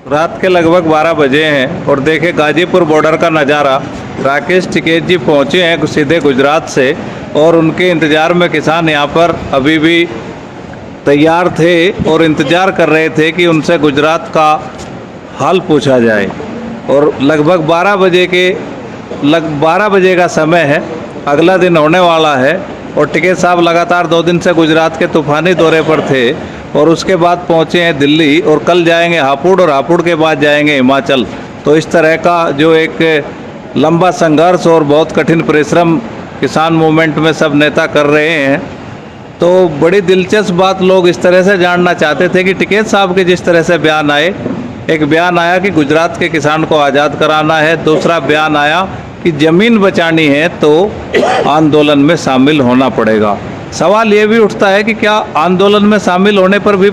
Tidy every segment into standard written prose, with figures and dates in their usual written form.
रात के लगभग 12 बजे हैं और देखे गाजीपुर बॉर्डर का नज़ारा। राकेश टिकैत जी पहुंचे हैं सीधे गुजरात से और उनके इंतज़ार में किसान यहां पर अभी भी तैयार थे और इंतज़ार कर रहे थे कि उनसे गुजरात का हाल पूछा जाए। और लगभग 12 बजे का समय है, अगला दिन होने वाला है और टिकैत साहब लगातार 2 दिन से गुजरात के तूफ़ानी दौरे पर थे और उसके बाद पहुंचे हैं दिल्ली और कल जाएंगे हापुड़ और हापुड़ के बाद जाएंगे हिमाचल। तो इस तरह का जो एक लंबा संघर्ष और बहुत कठिन परिश्रम किसान मूवमेंट में सब नेता कर रहे हैं। तो बड़ी दिलचस्प बात लोग इस तरह से जानना चाहते थे कि टिकैत साहब के जिस तरह से बयान आए, एक बयान आया कि गुजरात के किसान को आज़ाद कराना है, दूसरा बयान आया कि ज़मीन बचानी है तो आंदोलन में शामिल होना पड़ेगा। सवाल ये भी उठता है कि क्या आंदोलन में शामिल होने पर भी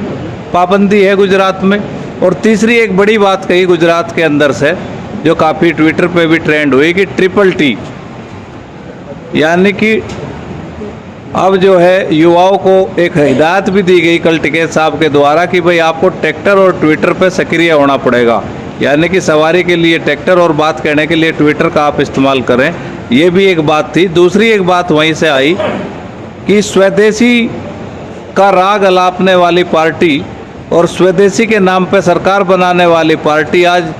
पाबंदी है गुजरात में। और तीसरी एक बड़ी बात कही गुजरात के अंदर से, जो काफ़ी ट्विटर पे भी ट्रेंड हुई, कि ट्रिपल टी, यानी कि अब जो है युवाओं को एक हिदायत भी दी गई कल टिकैत साहब के द्वारा कि भाई आपको ट्रैक्टर और ट्विटर पे सक्रिय होना पड़ेगा, यानी कि सवारी के लिए ट्रैक्टर और बात कहने के लिए ट्विटर का आप इस्तेमाल करें। ये भी एक बात थी। दूसरी एक बात वहीं से आई कि स्वदेशी का राग अलापने वाली पार्टी और स्वदेशी के नाम पे सरकार बनाने वाली पार्टी आज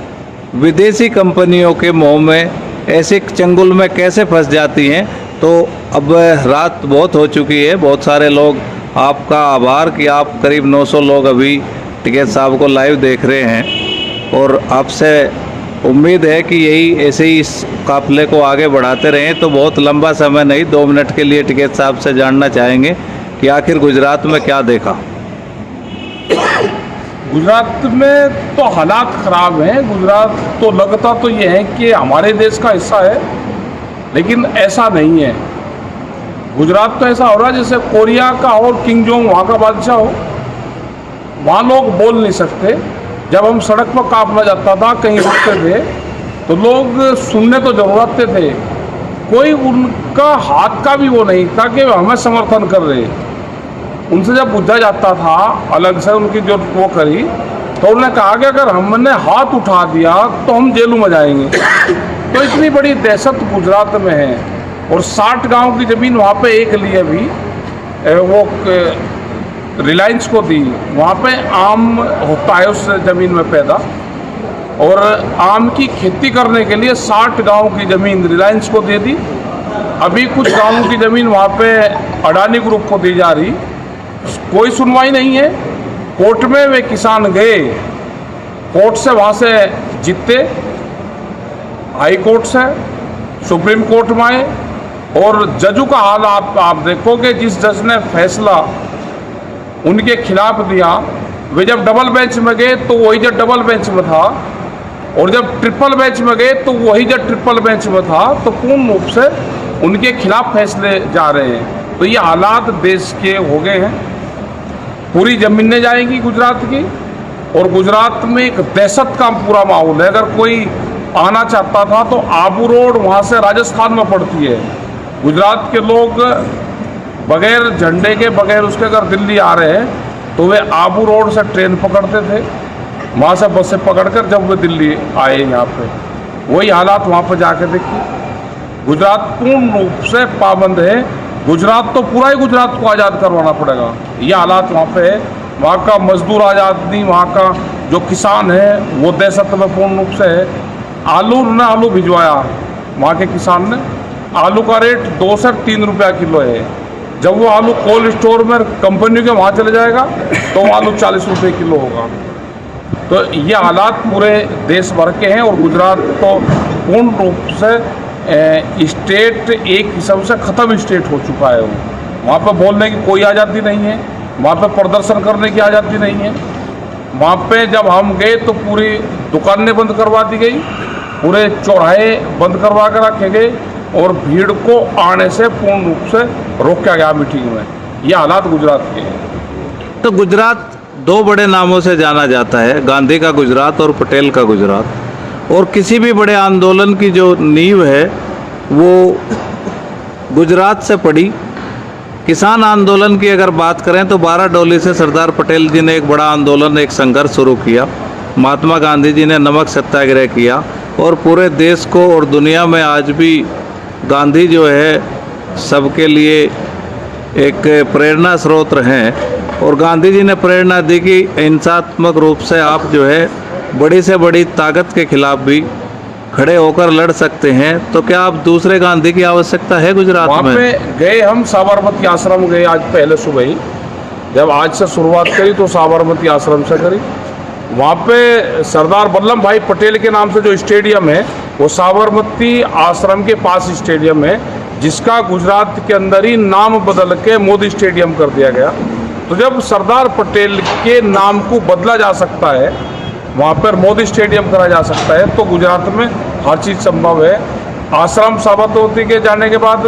विदेशी कंपनियों के मोह में ऐसे चंगुल में कैसे फंस जाती हैं। तो अब रात बहुत हो चुकी है, बहुत सारे लोग, आपका आभार कि आप करीब 900 लोग अभी टिकैत साहब को लाइव देख रहे हैं और आपसे उम्मीद है कि यही ऐसे ही इस काफिले को आगे बढ़ाते रहें। तो बहुत लंबा समय नहीं, 2 मिनट के लिए टिकैत साहब से जानना चाहेंगे कि आखिर गुजरात में क्या देखा। गुजरात में तो हालात ख़राब हैं। गुजरात तो लगता तो ये है कि हमारे देश का हिस्सा है, लेकिन ऐसा नहीं है। गुजरात तो ऐसा हो रहा है जैसे कोरिया का और किंग जोंग वहाँ का बादशाह हो। वहाँ लोग बोल नहीं सकते। जब हम सड़क पर काफिला जाता था, कहीं रुकते थे, तो लोग सुनने तो जरूर आते थे, कोई उनका हाथ का भी वो नहीं था कि हमें समर्थन कर रहे। उनसे जब पूछा जाता था अलग से उनकी जो वो करी, तो उन्होंने कहा कि अगर हमने हाथ उठा दिया तो हम जेलों में जाएंगे। तो इतनी बड़ी दहशत गुजरात में है। और 60 गांव की ज़मीन वहाँ पे एक लिए भी वो रिलायंस को दी। वहाँ पे आम होता है उस ज़मीन में पैदा, और आम की खेती करने के लिए 60 गांव की ज़मीन रिलायंस को दे दी। अभी कुछ गांवों की ज़मीन वहाँ पे अडानी ग्रुप को दी जा रही। कोई सुनवाई नहीं है। कोर्ट में वे किसान गए, कोर्ट से वहाँ से जीते, हाई कोर्ट से सुप्रीम कोर्ट में आए, और जजों का हाल आप देखोगे। जिस जज ने फैसला उनके खिलाफ दिया, वे जब डबल बेंच में गए तो वही जब डबल बेंच में था, और जब ट्रिपल बेंच में गए तो वही जब ट्रिपल बेंच में था। तो पूर्ण रूप से उनके खिलाफ फैसले जा रहे हैं। तो ये हालात देश के हो गए हैं। पूरी ज़मीनें जाएंगी गुजरात की, और गुजरात में एक दहशत का पूरा माहौल है। अगर कोई आना चाहता था तो आबू रोड वहाँ से राजस्थान में पड़ती है। गुजरात के लोग बगैर झंडे के, बगैर उसके अगर दिल्ली आ रहे हैं तो वे आबू रोड से ट्रेन पकड़ते थे, वहाँ से बसें पकड़कर जब वे दिल्ली आए यहाँ पे, वही हालात वहाँ पर जाके देखिए। गुजरात पूर्ण रूप से पाबंद है। गुजरात तो पूरा ही गुजरात को आज़ाद करवाना पड़ेगा। ये हालात वहाँ पे है। वहाँ का मजदूर आज़ाद नहीं, वहाँ का जो किसान है वो दहशत में पूर्ण रूप से है। आलू भिजवाया वहाँ के किसान ने। आलू का रेट 2 से 3 रुपया किलो है। जब वो आलू कोल्ड स्टोर में कंपनी के वहाँ चले जाएगा तो वो आलू 40 रुपये किलो होगा। तो ये हालात पूरे देश भर के हैं। और गुजरात तो पूर्ण रूप से स्टेट एक किस्म से ख़त्म स्टेट हो चुका है। वहाँ पर बोलने की कोई आज़ादी नहीं है, वहाँ पर प्रदर्शन करने की आज़ादी नहीं है। वहाँ पे जब हम गए तो पूरी दुकानें बंद करवा दी गई, पूरे चौराहे बंद करवा कर रखे गए, और भीड़ को आने से पूर्ण रूप से रोका गया मीटिंग में। ये हालात गुजरात के हैं। तो गुजरात 2 बड़े नामों से जाना जाता है, गांधी का गुजरात और पटेल का गुजरात। और किसी भी बड़े आंदोलन की जो नींव है वो गुजरात से पड़ी। किसान आंदोलन की अगर बात करें तो 12 डोली से सरदार पटेल जी ने एक बड़ा आंदोलन, एक संघर्ष शुरू किया महात्मा गांधी जी ने नमक सत्याग्रह किया और पूरे देश को और दुनिया में आज भी गांधी जो है सबके लिए एक प्रेरणा स्रोत हैं। और गांधी जी ने प्रेरणा दी कि हिंसात्मक रूप से आप जो है बड़ी से बड़ी ताकत के खिलाफ भी खड़े होकर लड़ सकते हैं। तो क्या आप दूसरे गांधी की आवश्यकता है गुजरात वहाँ में? पे गए हम, साबरमती आश्रम गए आज पहले सुबह ही। जब आज से शुरुआत करी तो साबरमती आश्रम से करी। वहाँ पे सरदार वल्लभ भाई पटेल के नाम से जो स्टेडियम है वो साबरमती आश्रम के पास स्टेडियम है, जिसका गुजरात के अंदर ही नाम बदल के मोदी स्टेडियम कर दिया गया। तो जब सरदार पटेल के नाम को बदला जा सकता है, वहाँ पर मोदी स्टेडियम करा जा सकता है, तो गुजरात में हर चीज़ संभव है। आश्रम साबरमती के जाने के बाद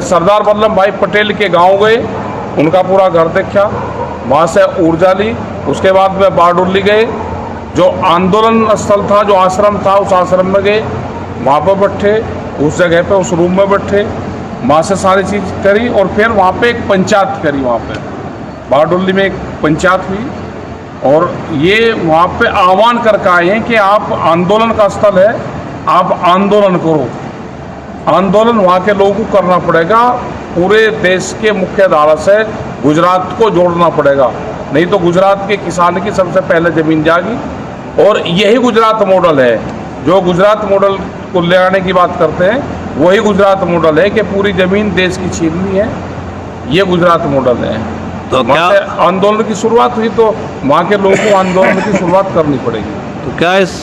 सरदार वल्लभ भाई पटेल के गांव गए, उनका पूरा घर देखा, वहाँ से ऊर्जा ली। उसके बाद में बारडोली गए, जो आंदोलन स्थल था, जो आश्रम था, उस आश्रम में गए, वहाँ पर बैठे, उस जगह पे उस रूम में बैठे, वहाँ से सारी चीज़ करी और फिर वहाँ पे एक पंचायत करी। वहाँ पे बारडोली में एक पंचायत हुई और ये वहाँ पे आह्वान करके आए हैं कि आप आंदोलन का स्थल है, आप आंदोलन करो। आंदोलन वहाँ के लोगों को करना पड़ेगा, पूरे देश के मुख्य धारा से गुजरात को जोड़ना पड़ेगा, नहीं तो गुजरात के किसान की सबसे पहले ज़मीन जाएगी। और यही गुजरात मॉडल है, जो गुजरात मॉडल को ले आने की बात करते हैं, वही गुजरात मॉडल है कि पूरी ज़मीन देश की छीननी है, ये गुजरात मॉडल है। तो क्या आंदोलन की शुरुआत हुई तो वहाँ के लोगों को आंदोलन की शुरुआत करनी पड़ेगी। तो क्या इस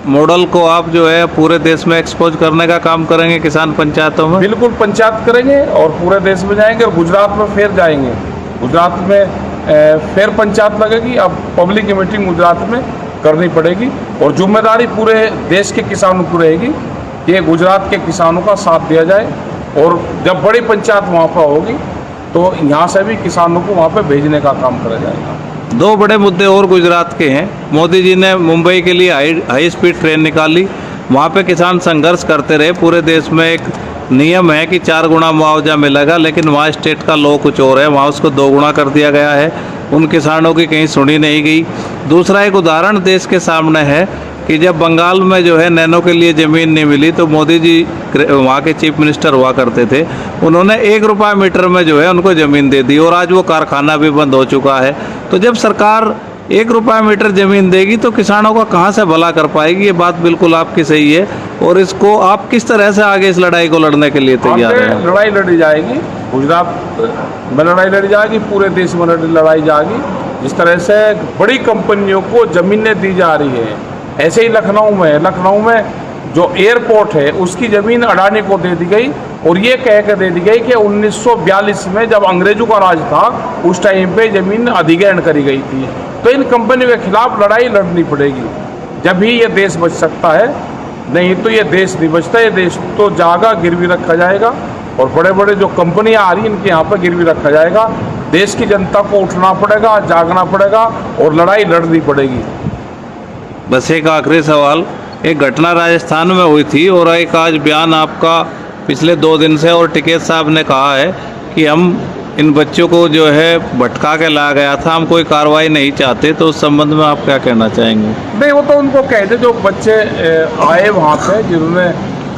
मॉडल को आप जो है पूरे देश में एक्सपोज करने का काम करेंगे किसान पंचायतों में? बिल्कुल पंचायत करेंगे और पूरे देश में जाएंगे और गुजरात में फिर जाएंगे। गुजरात में फिर पंचायत लगेगी। अब पब्लिक मीटिंग गुजरात में करनी पड़ेगी और जिम्मेदारी पूरे देश के किसानों को रहेगी कि गुजरात के किसानों का साथ दिया जाए। और जब बड़ी पंचायत वहाँ पर होगी तो यहाँ से भी किसानों को वहाँ पर भेजने का काम करा जाएगा। दो बड़े मुद्दे और गुजरात के हैं। मोदी जी ने मुंबई के लिए हाई स्पीड ट्रेन निकाली, वहाँ पे किसान संघर्ष करते रहे। पूरे देश में एक नियम है कि 4 गुना मुआवजा मिलेगा, लेकिन वहाँ स्टेट का लॉ कुछ और है, वहाँ उसको 2 गुना कर दिया गया है। उन किसानों की कहीं सुनी नहीं गई। दूसरा एक उदाहरण देश के सामने है कि जब बंगाल में जो है नैनो के लिए ज़मीन नहीं मिली तो मोदी जी वहाँ के चीफ मिनिस्टर हुआ करते थे, उन्होंने 1 रुपया मीटर में जो है उनको ज़मीन दे दी और आज वो कारखाना भी बंद हो चुका है। तो जब सरकार 1 रुपया मीटर ज़मीन देगी तो किसानों का कहाँ से भला कर पाएगी? ये बात बिल्कुल आपकी सही है। और इसको आप किस तरह से आगे इस लड़ाई को लड़ने के लिए तैयार हैं? लड़ाई लड़ी जाएगी, गुजरात में लड़ाई लड़ी जाएगी, पूरे देश में लड़ाई जाएगी। जिस तरह से बड़ी कंपनियों को ज़मीनें दी जा रही है, ऐसे ही लखनऊ में जो एयरपोर्ट है उसकी ज़मीन अडानी को दे दी गई और ये कह कर दे दी गई कि 1942 में जब अंग्रेजों का राज था उस टाइम पे ज़मीन अधिग्रहण करी गई थी। तो इन कंपनियों के खिलाफ लड़ाई लड़नी पड़ेगी, जब ही ये देश बच सकता है, नहीं तो ये देश नहीं बचता। ये देश तो जागा गिरवी रखा जाएगा और बड़े बड़े जो कंपनियां आ रही हैं इनके यहाँ पर गिरवी रखा जाएगा। देश की जनता को उठना पड़ेगा, जागना पड़ेगा और लड़ाई लड़नी पड़ेगी। बस एक आखिरी सवाल, एक घटना राजस्थान में हुई थी और एक आज बयान आपका पिछले 2 दिन से, और टिकैत साहब ने कहा है कि हम इन बच्चों को जो है भटका के लाया गया था, हम कोई कार्रवाई नहीं चाहते। तो उस संबंध में आप क्या कहना चाहेंगे? नहीं, वो तो उनको कहते जो बच्चे आए वहाँ पे जिन्होंने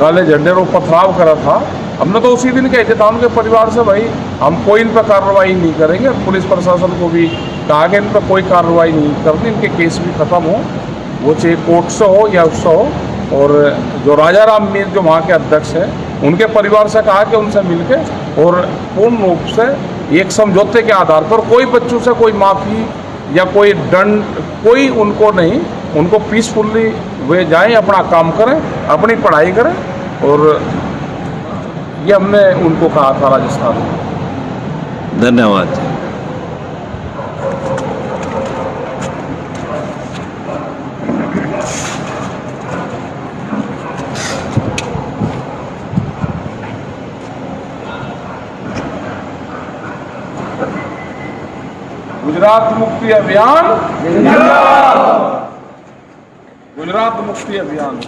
काले झंडे को पथराव करा था, हमने तो उसी दिन कहते था उनके परिवार से, भाई हम कोई इन पर कार्रवाई नहीं करेंगे। पुलिस प्रशासन को भी कहा कि इन पर कोई कार्रवाई नहीं करनी, इनके केस भी खत्म हो, वो चाहे कोर्ट से हो या उससे हो। और जो राजा राम मीर जो वहाँ के अध्यक्ष हैं, उनके परिवार से कहा कि उनसे मिलके और पूर्ण रूप से एक समझौते के आधार पर कोई बच्चों से कोई माफ़ी या कोई दंड कोई उनको नहीं, उनको पीसफुली वे जाएं, अपना काम करें, अपनी पढ़ाई करें। और ये हमने उनको कहा था राजस्थान में। धन्यवाद। गुजरात मुक्ति अभियान, गुजरात मुक्ति अभियान।